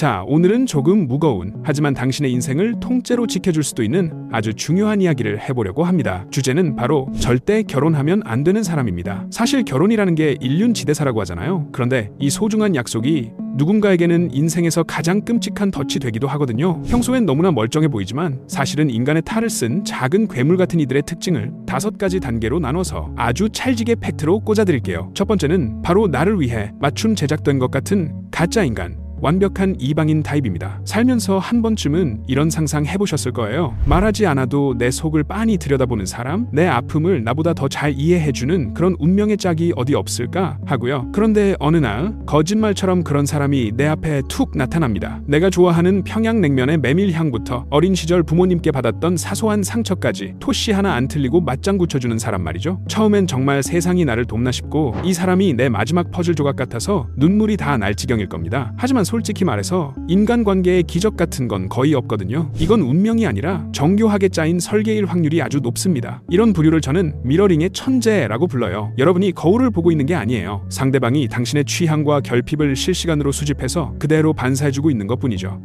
자, 오늘은 조금 무거운 하지만 당신의 인생을 통째로 지켜줄 수도 있는 아주 중요한 이야기를 해보려고 합니다. 주제는 바로 절대 결혼하면 안 되는 사람입니다. 사실 결혼이라는 게 일륜지대사라고 하잖아요. 그런데 이 소중한 약속이 누군가에게는 인생에서 가장 끔찍한 덫이 되기도 하거든요. 평소엔 너무나 멀쩡해 보이지만 사실은 인간의 탈을 쓴 작은 괴물 같은 이들의 특징을 5가지 단계로 나눠서 아주 찰지게 팩트로 꽂아드릴게요. 첫 번째는 바로 나를 위해 맞춤 제작된 것 같은 가짜 인간. 완벽한 이방인 타입입니다. 살면서 한 번쯤은 이런 상상 해보셨을 거예요. 말하지 않아도 내 속을 빤히 들여다보는 사람, 내 아픔을 나보다 더 잘 이해해주는 그런 운명의 짝이 어디 없을까 하고요. 그런데 어느 날 거짓말처럼 그런 사람이 내 앞에 툭 나타납니다. 내가 좋아하는 평양냉면의 메밀향부터 어린 시절 부모님께 받았던 사소한 상처까지 토시 하나 안 틀리고 맞장구 쳐주는 사람 말이죠. 처음엔 정말 세상이 나를 돕나 싶고 이 사람이 내 마지막 퍼즐 조각 같아서 눈물이 다 날 지경일 겁니다. 하지만 솔직히 말해서 인간관계의 기적 같은 건 거의 없거든요. 이건 운명이 아니라 정교하게 짜인 설계일 확률이 아주 높습니다. 이런 부류를 저는 미러링의 천재라고 불러요. 여러분이 거울을 보고 있는 게 아니에요. 상대방이 당신의 취향과 결핍을 실시간으로 수집해서 그대로 반사해주고 있는 것뿐이죠.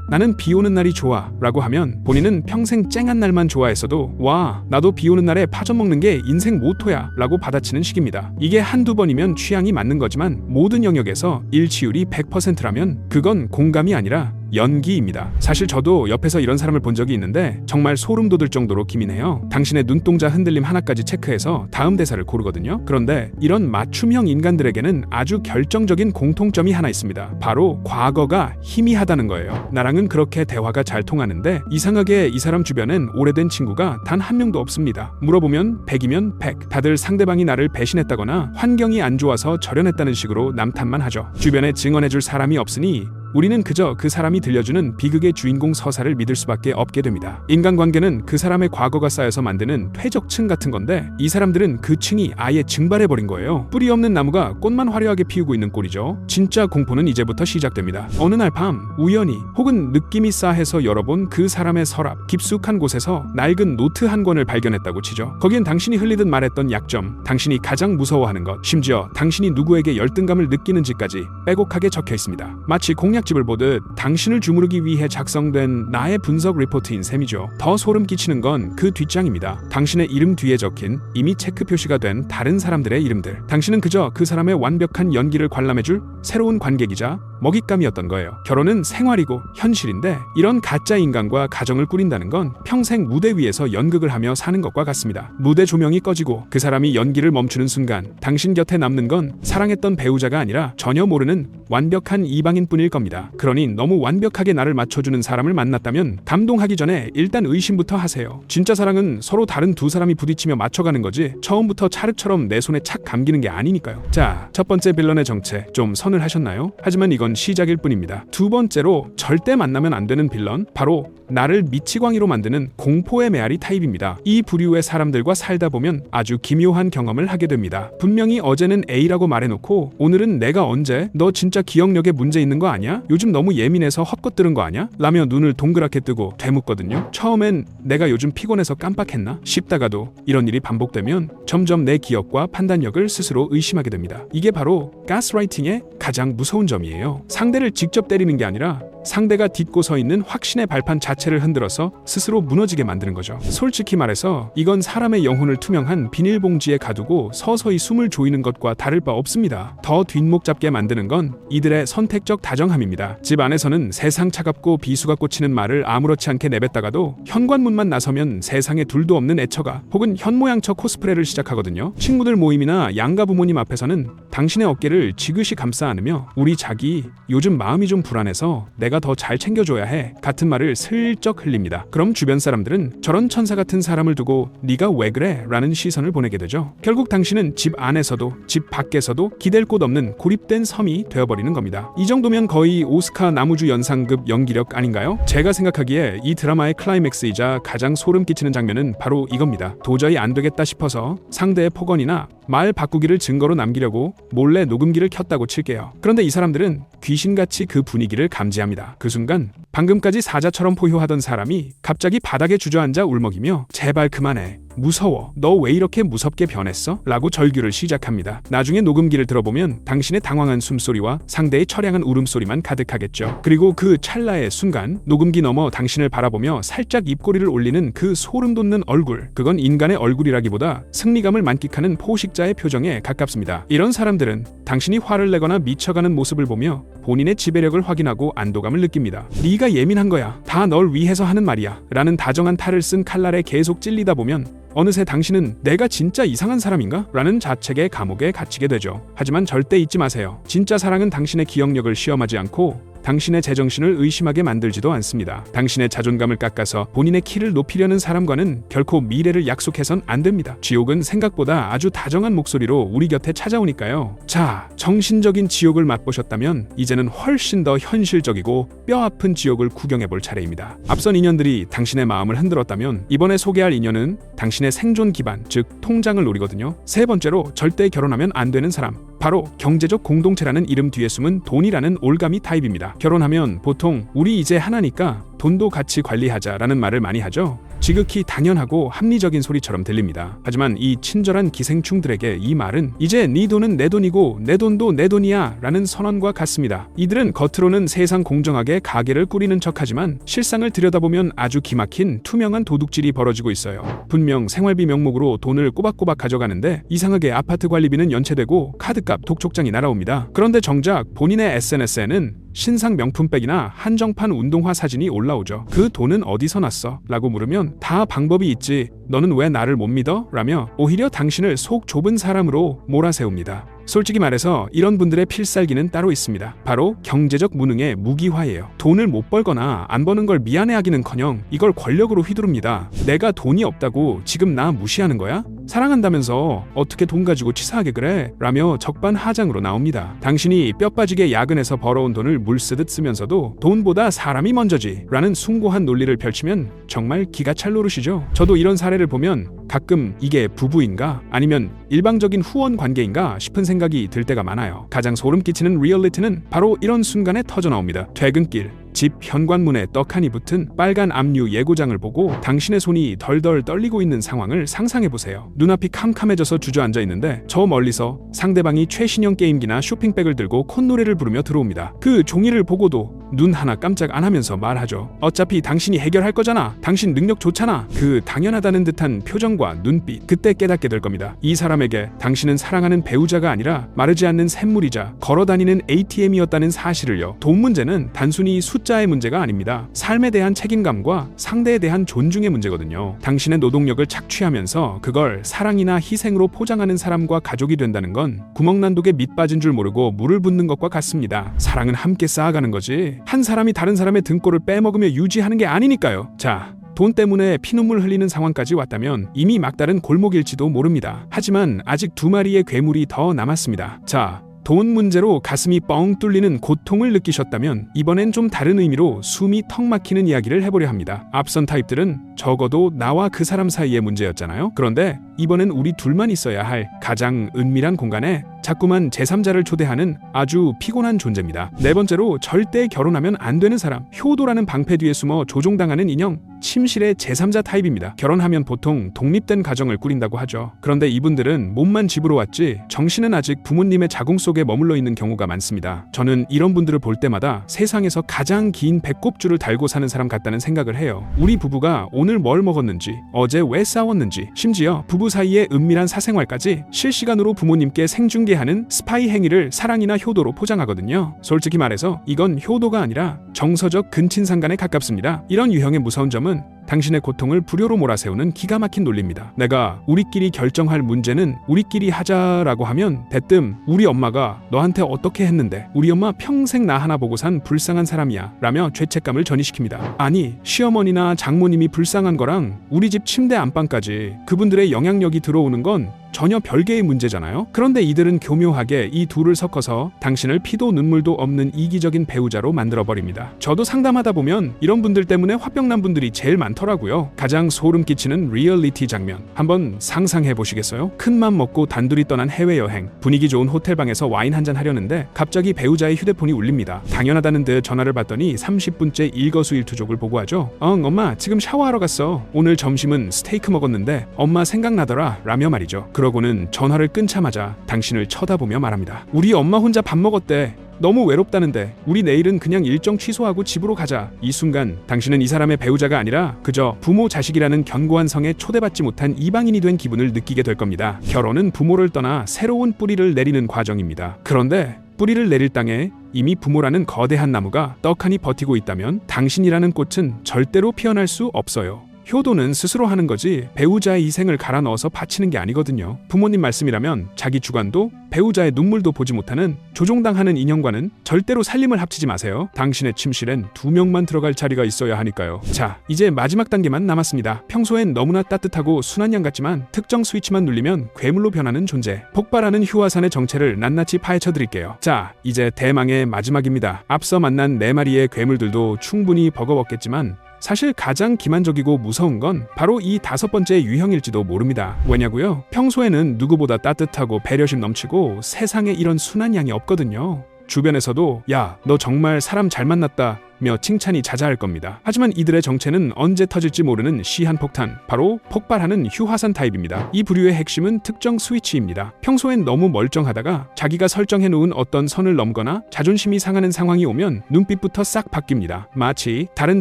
나는 비 오는 날이 좋아 라고 하면 본인은 평생 쨍한 날만 좋아했어도 와 나도 비 오는 날에 파전 먹는 게 인생 모토야 라고 받아치는 식입니다. 이게 한두 번이면 취향이 맞는 거지만 모든 영역에서 일치율이 100%라면 그건 공감이 아니라 연기입니다. 사실 저도 옆에서 이런 사람을 본 적이 있는데 정말 소름 돋을 정도로 기민해요. 당신의 눈동자 흔들림 하나까지 체크해서 다음 대사를 고르거든요. 그런데 이런 맞춤형 인간들에게는 아주 결정적인 공통점이 하나 있습니다. 바로 과거가 희미하다는 거예요. 나랑은 그렇게 대화가 잘 통하는데 이상하게 이 사람 주변엔 오래된 친구가 단 한 명도 없습니다. 물어보면 100이면 100. 다들 상대방이 나를 배신했다거나 환경이 안 좋아서 절연했다는 식으로 남탓만 하죠. 주변에 증언해줄 사람이 없으니 우리는 그저 그 사람이 들려주는 비극의 주인공 서사를 믿을 수밖에 없게 됩니다. 인간관계는 그 사람의 과거가 쌓여서 만드는 퇴적층 같은 건데 이 사람들은 그 층이 아예 증발해버린 거예요. 뿌리 없는 나무가 꽃만 화려하게 피우고 있는 꼴이죠. 진짜 공포는 이제부터 시작됩니다. 어느 날 밤 우연히 혹은 느낌이 싸해서 열어본 그 사람의 서랍 깊숙한 곳에서 낡은 노트 한 권을 발견했다고 치죠. 거기엔 당신이 흘리듯 말했던 약점, 당신이 가장 무서워하는 것, 심지어 당신이 누구에게 열등감을 느끼는지까지 빼곡하게 적혀 있습니다. 마치 공약집을 보듯 당신을 주무르기 위해 작성된 나의 분석 리포트인 셈이죠. 더 소름 끼치는 건 그 뒷장입니다. 당신의 이름 뒤에 적힌 이미 체크 표시가 된 다른 사람들의 이름들. 당신은 그저 그 사람의 완벽한 연기를 관람해줄 새로운 관객이자 먹잇감이었던 거예요. 결혼은 생활이고 현실인데 이런 가짜 인간과 가정을 꾸린다는 건 평생 무대 위에서 연극을 하며 사는 것과 같습니다. 무대 조명이 꺼지고 그 사람이 연기를 멈추는 순간 당신 곁에 남는 건 사랑했던 배우자가 아니라 전혀 모르는 완벽한 이방인뿐일 겁니다. 그러니 너무 완벽하게 나를 맞춰주는 사람을 만났다면 감동하기 전에 일단 의심부터 하세요. 진짜 사랑은 서로 다른 두 사람이 부딪히며 맞춰가는 거지 처음부터 찰흙처럼 내 손에 착 감기는 게 아니니까요. 자, 첫 번째 빌런의 정체 좀 선을 하셨나요? 하지만 이건 시작일 뿐입니다. 두 번째로 절대 만나면 안 되는 빌런, 바로 나를 미치광이로 만드는 공포의 메아리 타입입니다. 이 부류의 사람들과 살다 보면 아주 기묘한 경험을 하게 됩니다. 분명히 어제는 A라고 말해놓고 오늘은 내가 언제 너 진짜 기억력에 문제 있는 거 아니야? 요즘 너무 예민해서 헛것 들은 거 아니야? 라며 눈을 동그랗게 뜨고 되묻거든요. 처음엔 내가 요즘 피곤해서 깜빡했나 싶다가도 이런 일이 반복되면 점점 내 기억과 판단력을 스스로 의심하게 됩니다. 이게 바로 가스라이팅의 가장 무서운 점이에요. 상대를 직접 때리는 게 아니라 상대가 딛고 서 있는 확신의 발판 자체를 흔들어서 스스로 무너지게 만드는 거죠. 솔직히 말해서 이건 사람의 영혼을 투명한 비닐봉지에 가두고 서서히 숨을 조이는 것과 다를 바 없습니다. 더 뒷목 잡게 만드는 건 이들의 선택적 다정함입니다. 집 안에서는 세상 차갑고 비수가 꽂히는 말을 아무렇지 않게 내뱉다가도 현관문만 나서면 세상에 둘도 없는 애처가 혹은 현모양처 코스프레를 시작하거든요. 친구들 모임이나 양가 부모님 앞에서는 당신의 어깨를 지그시 감싸 안으며 우리 자기 요즘 마음이 좀 불안해서 내가 더 잘 챙겨줘야 해 같은 말을 슬쩍 흘립니다. 그럼 주변 사람들은 저런 천사 같은 사람을 두고 네가 왜 그래? 라는 시선을 보내게 되죠. 결국 당신은 집 안에서도 집 밖에서도 기댈 곳 없는 고립된 섬이 되어버리는 겁니다. 이 정도면 거의 오스카 나무주 연상급 연기력 아닌가요? 제가 생각하기에 이 드라마의 클라이맥스이자 가장 소름 끼치는 장면은 바로 이겁니다. 도저히 안 되겠다 싶어서 상대의 폭언이나 말 바꾸기를 증거로 남기려고 몰래 녹음기를 켰다고 칠게요. 그런데 이 사람들은 귀신같이 그 분위기를 감지합니다. 그 순간 방금까지 사자처럼 포효하던 사람이 갑자기 바닥에 주저앉아 울먹이며 제발 그만해. 무서워. 너 왜 이렇게 무섭게 변했어? 라고 절규를 시작합니다. 나중에 녹음기를 들어보면 당신의 당황한 숨소리와 상대의 처량한 울음소리만 가득하겠죠. 그리고 그 찰나의 순간 녹음기 너머 당신을 바라보며 살짝 입꼬리를 올리는 그 소름 돋는 얼굴, 그건 인간의 얼굴이라기보다 승리감을 만끽하는 포식자의 표정에 가깝습니다. 이런 사람들은 당신이 화를 내거나 미쳐가는 모습을 보며 본인의 지배력을 확인하고 안도감을 느낍니다. 네가 예민한 거야. 다 널 위해서 하는 말이야. 라는 다정한 탈을 쓴 칼날에 계속 찔리다 보면 어느새 당신은 내가 진짜 이상한 사람인가? 라는 자책의 감옥에 갇히게 되죠. 하지만 절대 잊지 마세요. 진짜 사랑은 당신의 기억력을 시험하지 않고 당신의 제정신을 의심하게 만들지도 않습니다. 당신의 자존감을 깎아서 본인의 키를 높이려는 사람과는 결코 미래를 약속해선 안 됩니다. 지옥은 생각보다 아주 다정한 목소리로 우리 곁에 찾아오니까요. 자, 정신적인 지옥을 맛보셨다면 이제는 훨씬 더 현실적이고 뼈아픈 지옥을 구경해볼 차례입니다. 앞선 인연들이 당신의 마음을 흔들었다면 이번에 소개할 인연은 당신의 생존 기반, 즉 통장을 노리거든요. 세 번째로 절대 결혼하면 안 되는 사람, 바로 경제적 공동체라는 이름 뒤에 숨은 돈이라는 올가미 타입입니다. 결혼하면 보통 우리 이제 하나니까 돈도 같이 관리하자라는 말을 많이 하죠. 지극히 당연하고 합리적인 소리처럼 들립니다. 하지만 이 친절한 기생충들에게 이 말은 이제 네 돈은 내 돈이고 내 돈도 내 돈이야 라는 선언과 같습니다. 이들은 겉으로는 세상 공정하게 가게를 꾸리는 척하지만 실상을 들여다보면 아주 기막힌 투명한 도둑질이 벌어지고 있어요. 분명 생활비 명목으로 돈을 꼬박꼬박 가져가는데 이상하게 아파트 관리비는 연체되고 카드값 독촉장이 날아옵니다. 그런데 정작 본인의 SNS에는 신상 명품백이나 한정판 운동화 사진이 올라오죠. 그 돈은 어디서 났어? 라고 물으면 다 방법이 있지. 너는 왜 나를 못 믿어? 라며 오히려 당신을 속 좁은 사람으로 몰아세웁니다. 솔직히 말해서 이런 분들의 필살기는 따로 있습니다. 바로 경제적 무능의 무기화예요. 돈을 못 벌거나 안 버는 걸 미안해하기는커녕 이걸 권력으로 휘두릅니다. 내가 돈이 없다고 지금 나 무시하는 거야? 사랑한다면서 어떻게 돈 가지고 치사하게 그래? 라며 적반하장으로 나옵니다. 당신이 뼈 빠지게 야근해서 벌어온 돈을 물쓰듯 쓰면서도 돈보다 사람이 먼저지 라는 숭고한 논리를 펼치면 정말 기가 찰 노릇이죠. 저도 이런 사례를 보면 가끔 이게 부부인가? 아니면 일방적인 후원 관계인가 싶은 생각이 들 때가 많아요. 가장 소름 끼치는 리얼리티는 바로 이런 순간에 터져 나옵니다. 퇴근길 집 현관문에 떡하니 붙은 빨간 압류 예고장을 보고 당신의 손이 덜덜 떨리고 있는 상황을 상상해보세요. 눈앞이 캄캄해져서 주저앉아 있는데 저 멀리서 상대방이 최신형 게임기나 쇼핑백을 들고 콧노래를 부르며 들어옵니다. 그 종이를 보고도 눈 하나 깜짝 안 하면서 말하죠. 어차피 당신이 해결할 거잖아. 당신 능력 좋잖아. 그 당연하다는 듯한 표정과 눈빛, 그때 깨닫게 될 겁니다. 이 사람에게 당신은 사랑하는 배우자가 아니라 마르지 않는 샘물이자 걸어다니는 ATM이었다는 사실을요. 돈 문제는 단순히 숫자의 문제가 아닙니다. 삶에 대한 책임감과 상대에 대한 존중의 문제거든요. 당신의 노동력을 착취하면서 그걸 사랑이나 희생으로 포장하는 사람과 가족이 된다는 건 구멍난독에 밑 빠진 줄 모르고 물을 붓는 것과 같습니다. 사랑은 함께 쌓아가는 거지 한 사람이 다른 사람의 등골을 빼먹으며 유지하는 게 아니니까요. 자, 돈 때문에 피눈물 흘리는 상황까지 왔다면 이미 막다른 골목일지도 모릅니다. 하지만 아직 두 마리의 괴물이 더 남았습니다. 자, 돈 문제로 가슴이 뻥 뚫리는 고통을 느끼셨다면 이번엔 좀 다른 의미로 숨이 턱 막히는 이야기를 해보려 합니다. 앞선 타입들은 적어도 나와 그 사람 사이의 문제였잖아요. 그런데 이번엔 우리 둘만 있어야 할 가장 은밀한 공간에 자꾸만 제3자를 초대하는 아주 피곤한 존재입니다. 네 번째로 절대 결혼하면 안 되는 사람, 효도라는 방패 뒤에 숨어 조종당하는 인형, 침실의 제3자 타입입니다. 결혼하면 보통 독립된 가정을 꾸린다고 하죠. 그런데 이분들은 몸만 집으로 왔지 정신은 아직 부모님의 자궁 속에 머물러 있는 경우가 많습니다. 저는 이런 분들을 볼 때마다 세상에서 가장 긴 배꼽줄을 달고 사는 사람 같다는 생각을 해요. 우리 부부가 오늘 뭘 먹었는지, 어제 왜 싸웠는지, 심지어 부부 사이의 은밀한 사생활까지 실시간으로 부모님께 생중계하는 스파이 행위를 사랑이나 효도로 포장하거든요. 솔직히 말해서 이건 효도가 아니라 정서적 근친상간에 가깝습니다. 이런 유형의 무서운 점은 당신의 고통을 불효로 몰아세우는 기가 막힌 논리입니다. 내가 우리끼리 결정할 문제는 우리끼리 하자라고 하면 대뜸 우리 엄마가 너한테 어떻게 했는데 우리 엄마 평생 나 하나 보고 산 불쌍한 사람이야 라며 죄책감을 전이시킵니다. 아니 시어머니나 장모님이 불쌍한 거랑 우리 집 침대 안방까지 그분들의 영향력이 들어오는 건 전혀 별개의 문제잖아요. 그런데 이들은 교묘하게 이 둘을 섞어서 당신을 피도 눈물도 없는 이기적인 배우자로 만들어버립니다. 저도 상담하다 보면 이런 분들 때문에 화병난 분들이 제일 많더라고요. 많더라고요. 가장 소름 끼치는 리얼리티 장면 한번 상상해 보시겠어요? 큰맘 먹고 단둘이 떠난 해외여행, 분위기 좋은 호텔방에서 와인 한잔 하려는데 갑자기 배우자의 휴대폰이 울립니다. 당연하다는 듯 전화를 받더니 30분째 일거수일투족을 보고하죠. 엄마 지금 샤워하러 갔어. 오늘 점심은 스테이크 먹었는데 엄마 생각나더라 라며 말이죠. 그러고는 전화를 끊자마자 당신을 쳐다보며 말합니다. 우리 엄마 혼자 밥 먹었대. 너무 외롭다는데 우리 내일은 그냥 일정 취소하고 집으로 가자. 이 순간 당신은 이 사람의 배우자가 아니라 그저 부모 자식이라는 견고한 성에 초대받지 못한 이방인이 된 기분을 느끼게 될 겁니다. 결혼은 부모를 떠나 새로운 뿌리를 내리는 과정입니다. 그런데 뿌리를 내릴 땅에 이미 부모라는 거대한 나무가 떡하니 버티고 있다면 당신이라는 꽃은 절대로 피어날 수 없어요. 효도는 스스로 하는 거지 배우자의 희생을 갈아 넣어서 바치는 게 아니거든요. 부모님 말씀이라면 자기 주관도 배우자의 눈물도 보지 못하는 조종당하는 인형과는 절대로 살림을 합치지 마세요. 당신의 침실엔 2명만 들어갈 자리가 있어야 하니까요. 자, 이제 마지막 단계만 남았습니다. 평소엔 너무나 따뜻하고 순한 양 같지만 특정 스위치만 눌리면 괴물로 변하는 존재. 폭발하는 휴화산의 정체를 낱낱이 파헤쳐 드릴게요. 자, 이제 대망의 마지막입니다. 앞서 만난 4마리의 괴물들도 충분히 버거웠겠지만 사실 가장 기만적이고 무서운 건 바로 이 5번째 유형일지도 모릅니다. 왜냐고요? 평소에는 누구보다 따뜻하고 배려심 넘치고 세상에 이런 순한 양이 없거든요. 주변에서도 야, 너 정말 사람 잘 만났다 며 칭찬이 자자할 겁니다. 하지만 이들의 정체는 언제 터질지 모르는 시한폭탄, 바로 폭발하는 휴화산 타입입니다. 이 부류의 핵심은 특정 스위치입니다. 평소엔 너무 멀쩡하다가 자기가 설정해놓은 어떤 선을 넘거나 자존심이 상하는 상황이 오면 눈빛부터 싹 바뀝니다. 마치 다른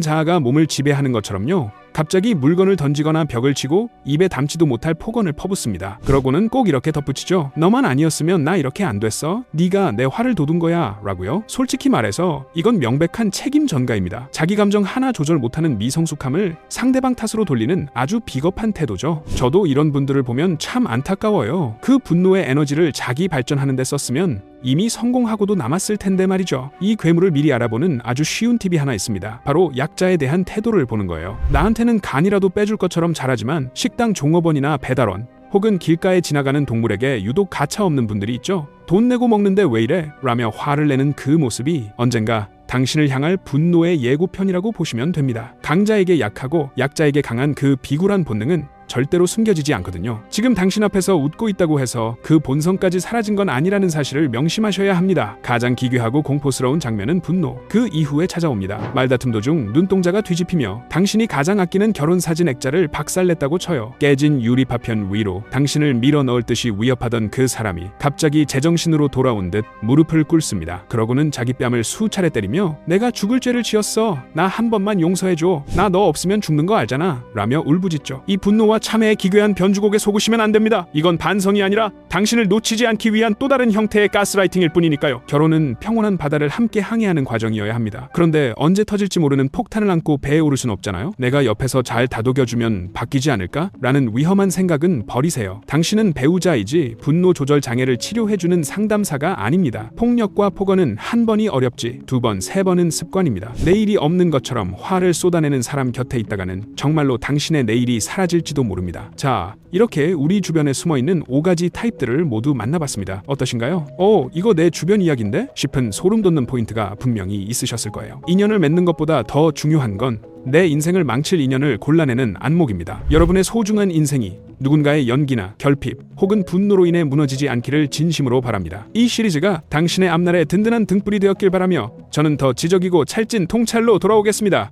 자아가 몸을 지배하는 것처럼요. 갑자기 물건을 던지거나 벽을 치고 입에 담지도 못할 폭언을 퍼붓습니다. 그러고는 꼭 이렇게 덧붙이죠. 너만 아니었으면 나 이렇게 안 됐어? 네가 내 화를 돋운 거야 라고요. 솔직히 말해서 이건 명백한 책임 전가입니다. 자기 감정 하나 조절 못하는 미성숙함을 상대방 탓으로 돌리는 아주 비겁한 태도죠. 저도 이런 분들을 보면 참 안타까워요. 그 분노의 에너지를 자기 발전하는 데 썼으면 이미 성공하고도 남았을 텐데 말이죠. 이 괴물을 미리 알아보는 아주 쉬운 팁이 하나 있습니다. 바로 약자에 대한 태도를 보는 거예요. 나한테는 간이라도 빼줄 것처럼 잘하지만 식당 종업원이나 배달원 혹은 길가에 지나가는 동물에게 유독 가차없는 분들이 있죠. 돈 내고 먹는데 왜 이래? 라며 화를 내는 그 모습이 언젠가 당신을 향할 분노의 예고편이라고 보시면 됩니다. 강자에게 약하고 약자에게 강한 그 비굴한 본능은 절대로 숨겨지지 않거든요. 지금 당신 앞에서 웃고 있다고 해서 그 본성까지 사라진 건 아니라는 사실을 명심하셔야 합니다. 가장 기괴하고 공포스러운 장면은 분노, 그 이후에 찾아옵니다. 말다툼 도중 눈동자가 뒤집히며 당신이 가장 아끼는 결혼사진 액자를 박살냈다고 쳐요. 깨진 유리파편 위로 당신을 밀어넣을 듯이 위협하던 그 사람이 갑자기 제정신으로 돌아온 듯 무릎을 꿇습니다. 그러고는 자기 뺨을 수차례 때리며 내가 죽을 죄를 지었어. 나 한 번만 용서해줘. 나 너 없으면 죽는 거 알잖아. 라며 울부짖죠. 이 분노와 참회의 기괴한 변주곡에 속으시면 안 됩니다. 이건 반성이 아니라 당신을 놓치지 않기 위한 또 다른 형태의 가스라이팅일 뿐이니까요. 결혼은 평온한 바다를 함께 항해하는 과정이어야 합니다. 그런데 언제 터질지 모르는 폭탄을 안고 배에 오를 순 없잖아요. 내가 옆에서 잘 다독여주면 바뀌지 않을까? 라는 위험한 생각은 버리세요. 당신은 배우자이지 분노 조절 장애를 치료해주는 상담사가 아닙니다. 폭력과 폭언은 한 번이 어렵지 2번, 3번은 습관입니다. 내일이 없는 것처럼 화를 쏟아내는 사람 곁에 있다가는 정말로 당신의 내일이 사라질지도 모릅니다. 자, 이렇게 우리 주변에 숨어있는 5가지 타입들을 모두 만나봤습니다. 어떠신가요? 이거 내 주변 이야기인데? 싶은 소름 돋는 포인트가 분명히 있으셨을 거예요. 인연을 맺는 것보다 더 중요한 건 내 인생을 망칠 인연을 골라내는 안목입니다. 여러분의 소중한 인생이 누군가의 연기나 결핍 혹은 분노로 인해 무너지지 않기를 진심으로 바랍니다. 이 시리즈가 당신의 앞날에 든든한 등불이 되었길 바라며 저는 더 지적이고 찰진 통찰로 돌아오겠습니다.